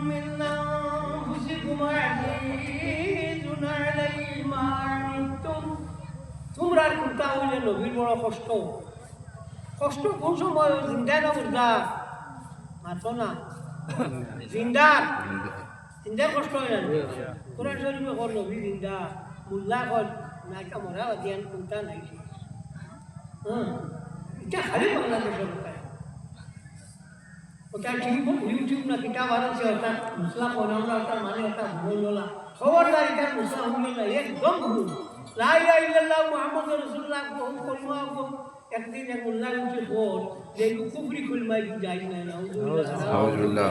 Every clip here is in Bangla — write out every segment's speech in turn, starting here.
من أنفسكم عزيز عليه ما عنتم তোমরা কোনটা হইলে নবীর বড় কষ্ট কষ্ট কোন সময় জিন্দা না মুর্দা মাতো না জিন্দার কষ্ট হয় না কোরআন শরীফে কর নবী জিন্দা মুল্লা কর নাইকা মরা দিয়ান কোনটা নাই এটা খালি বাংলাদেশের ওটা ঠিক ইউটিউব না কিতাব আছে ওটা মুসলা পড়ানো ওটা মানে ওটা ভুল হলা খবরদার এটা মুসলা ভুল না একদম ভুল লা ইলাহা ইল্লাল্লাহ মুহাম্মাদুর রাসূলুল্লাহ কলমা একদিন এক মোল্লা উঠে বল যে কুফরি কলমায় কি যাই না নাউজুবিল্লাহ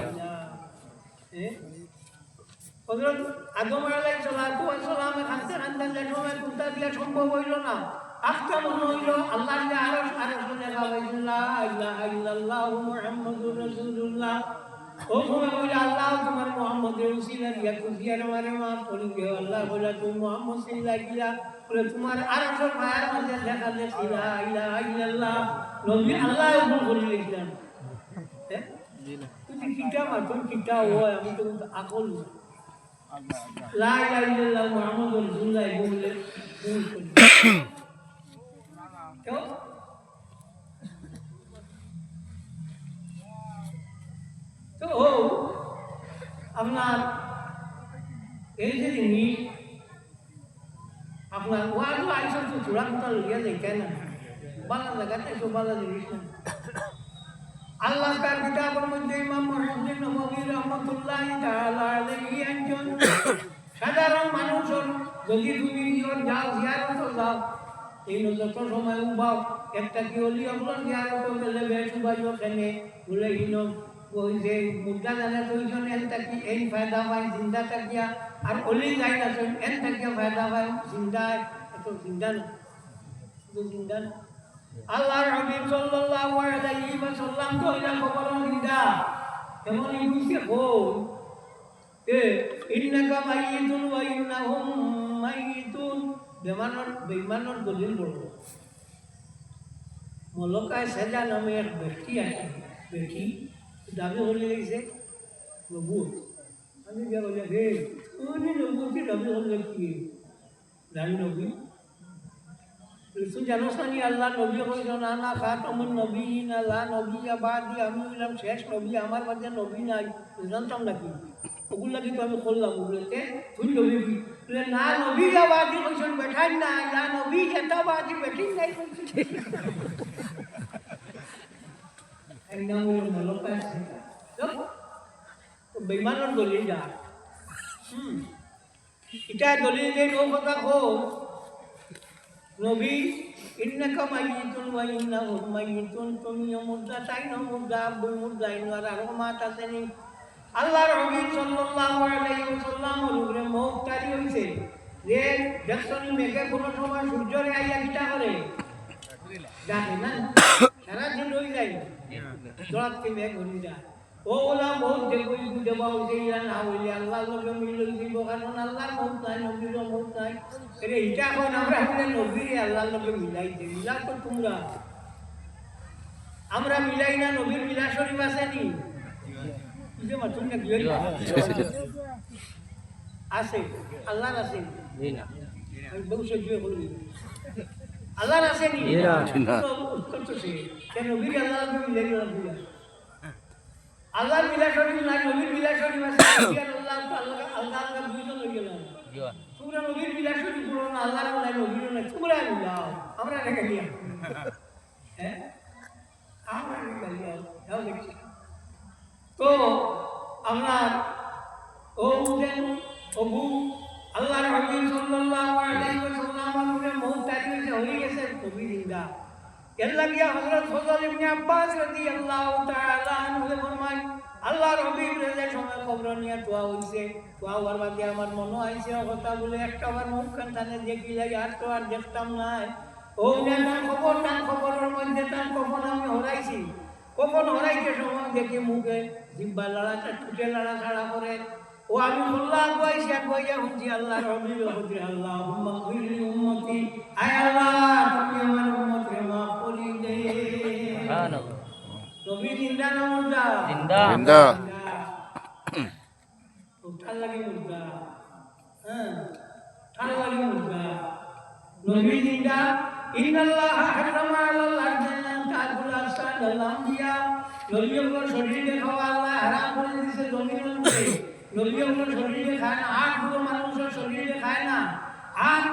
হযরত আদম আলাইহিস সালাতু ওয়াস সালাম খানতে খানতে যে সময় কুনটা দিয়া সম্ভব হইল না আখতা মনে হইল আল্লাহ যে আরশ আরশে গাওয়াইল্লা ইলাহা ইল্লাল্লাহ মুহাম্মাদুর রাসূলুল্লাহ ও সময় বলে আল্লাহ তোমার মুহাম্মদের উসিলা দিয়া কুজিয়ার মারে মাফ করে দিও আল্লাহ বলে তুমি মুহাম্মদ সাল্লাল্লাহু আলাইহি ওয়াসাল্লাম বলে তোমার আরশের পায়ের মধ্যে দেখা যে ইলাহা ইল্লাল্লাহ নবী আল্লাহ উপর করে লিখলেন তুমি কিটা মাতুম কিটা হয় আমি তো আকল লা ইলাহা ইল্লাল্লাহ মুহাম্মাদুর রাসূলুল্লাহ বলে ভুল করি কেন তো আপনার এই যে জিনিস আপনার ওয়াজ আইসা তো চূড়া কথা লইয়া যাইতে না বাংলা জায়গাতে সব বাংলা জিনিস না আল্লাহ তার কিতাবের মধ্যে ইমাম মুহাম্মদ নববী রাহমাতুল্লাহি তাআলা আলাইহি একজন সাধারণ মানুষের যদি তুমি যাও জিয়ারত যাও এই যত সময় উবাও একটা কি অলি আপনার জিয়ারত করলে বেশ উবাই ওখানে বলে হিনো ওই যে মুদ্রা জানা দুইজন এন থাকি এই ফায়দা পায় জিন্দা থাকিয়া আর অলি যাই না এন থাকিয়া ফায়দা পায় জিন্দা এত জিন্দা না শুধু জিন্দা না আল্লাহর হাবিব সাল্লাল্লাহু আলাইহি ওয়াসাল্লাম তো এটা খবর জিন্দা এমন ইউসে হল ইন্নাকা মাইয়িতুন ওয়া ইন্নাহুম মাইয়িতুন বেঈমানের দলিল বলবো মলকায় সাজা নামে এক ব্যক্তি আছে ব্যক্তি দাবি হলে গেছে নবুত আমি যা বলে হে উনি নবুতি দাবি হলে কি জানি নবী তুই জানোস না নি আল্লাহ নবী কইল না না খাতামুন নবিয়িন লা নবিয়্যা বাদি আমি হইলাম শেষ নবী আমার মধ্যে নবী নাই জানতাম নাকি ওগুলা কিন্তু আমি করলাম বলতে তুই নবী বলে না নবী বাদি কইছেন বেঠাই না লা নবী এটা বাদি বেঠিন নাই কইছেন একদম মলকায় তো বেঈমানের দলিল যা এটা দলিল যে ও কথা কো নবী ইন্নাকা মাইয়িতুন ওয়া ইন্নাহুম মাইয়িতুন তুমি মুদ্দা তাই না মুদ্দা আব্দুল মুদ্দা ইনওয়ার আর মাত আছেনি আল্লাহর হাবিব সাল্লাল্লাহু আলাইহি ওয়াসাল্লাম ওরে মৌত তারি হইছে যে দেখছনি মেঘে কোন সময় সূর্যরে আইয়া কিটা করে ডাকে না সারা দিন রই যায় দরাতে মেঘ হই যায় ওলা মৌত দেখই দেবা হইয়া না হইলে আল্লাহ লগে মিলল দিব কারণ আল্লাহর মৌত নাই নবীর মৌত নাই এরে এটা কোন আমরা হইলে নবীর আল্লাহর লগে মিলাই দেই মিলা তো তোমরা আমরা মিলাই না নবীর মিলা শরীফ আছে নি যে মাতুন না গিয়ে আছে আল্লাহর আছে না আমি বহু সহ্য করি আল্লাহর আছে নি না উত্তর তো সে কেন নবীর আল্লাহর লগে মিলাই না আল্লাহর মিলা শরীফ নাই নবীর মিলা শরীফ আছে আল্লাহ আল্লাহর দুইজন হয়ে গেল তোমরা নবীর মিলা শরীফ করো না আল্লাহর নাই নবীর নাই তোমরা মিলাও আমরা রেখে দিয়া হ্যাঁ আমরা রেখে দিয়া যাও দেখছি তো আমরা ও যেন ওবু আল্লাহর হাবিব সাল্লাল্লাহু আলাইহি ওয়াসাল্লাম এর মৌত তারিখে হয়ে গেছে নবী জিন্দা এল্লা গিয়া হযরত ফজল ইবনে আব্বাস রাদিয়াল্লাহু তাআলা আনহু ফরমায় আল্লাহর হাবিব রে সময় খবর নিয়া তোয়া হইছে তোয়া হওয়ার বাদে আমার মনে আইছে কথা বলে একটাবার মুখখান টানে দেখিলাই আর তো আর দেখতাম না ও না খবরের মধ্যে তার কখন আমি হরাইছি কখন হরাইতে সময় দেখি মুখে জিব্বা লড়াটা ঠুটে লড়া ছাড়া করে ও আমি বললাম আগুয়াইছি আগুয়াইয়া হুঁজি আল্লাহর হাবিব হুঁজি আল্লাহুম্মা কুল্লি উম্মতি আয় আল্লাহ তুমি আমার উম্মতকে মাফ করে দে সুবহানাল্লাহ নবী জিন্দা না মুর্দা জিন্দা ঠাল লাগে মুদ্রা হ্যাঁ ঠাল লাগে মুদ্রা নবী দিনটা ইন্নাল্লাহা হারামা আলাল আরদিনা তাকুল আসাদাল আমবিয়া নবীর শরীরে খাওয়া আল্লাহ হারাম করে দিয়েছে জমিনের উপরে নবীর শরীরে খায় না আর পুরো মানুষের শরীরে খায় না আর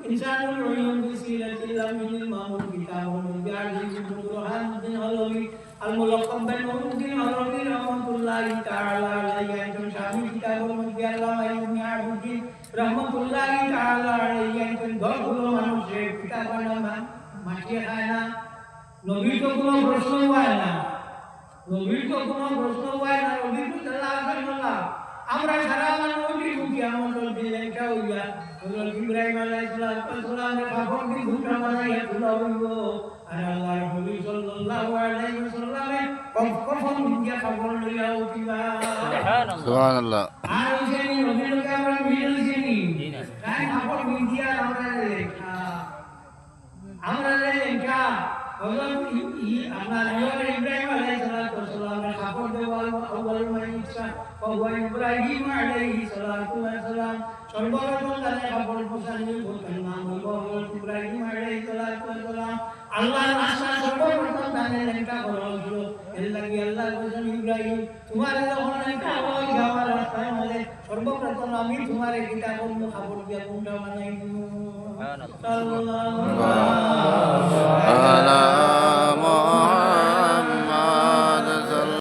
ইনসানুল রহিম বিসিলাতিল্লাহ মিনাল মামুল কিতাবুল বিআরজি বুরহান বিন আলমি আল মুলাক্কাব বিন মুদিন আলমি রাহমাতুল্লাহি তাআলা আলাইহি একজন স্বামী কিতাবুল মধ্যে আল্লাহ ইবনে আবুদ্দিন রাহমাতুল্লাহি তাআলা আলাইহি একজন দশগুলো মানুষের কিতাবের নাম মাটিয়ে খায় না নবীর তো কোনো প্রশ্ন হয় না নবীর তো কোনো প্রশ্ন হয় না নবীর তো সাল্লাল্লাহু আলাইহি ওয়াসাল্লাম আমরা সারা মানুষ মুখে আমাদের দিলে এটা হইয়া হযরত ইব্রাহিম আলাইহিস সালামের কাপড় দিয়ে ঘুটা বানাইয়া তুলা হইব আর আল্লাহর নবী সাল্লাল্লাহু আলাইহি ওয়াসাল্লামের কফন দিয়া কাপড় লইয়া উঠিবা সুবহানাল্লাহ আর ওই নবীকে আমরা মিল দিইনি তাই কাপড় দিয়া আমরা লেখা হযরত আপনার ইব্রাহিম আলাইহিস সালামের কাপড় দেওয়াল আউয়াল মাইসা ওয়া ইব্রাহিম আলাইহিস সালাম সর্বপ্রথম তার কাপড় পোষানি বলতেন নাম হযরত ইব্রাহিম আলাইহিস সালাম আল্লাহর রাস্তা সর্বপ্রথম তার লেখা হলো এর লাগি আল্লাহ বলেন ইব্রাহিম তোমার যখন লেখা হয় যাওয়ার রাস্তায় মানে সর্বপ্রথম আমি তোমার কিতাব কাপড় দিয়া কোনটা বানাই দিব সাল্লাল্লাহু আলাইহি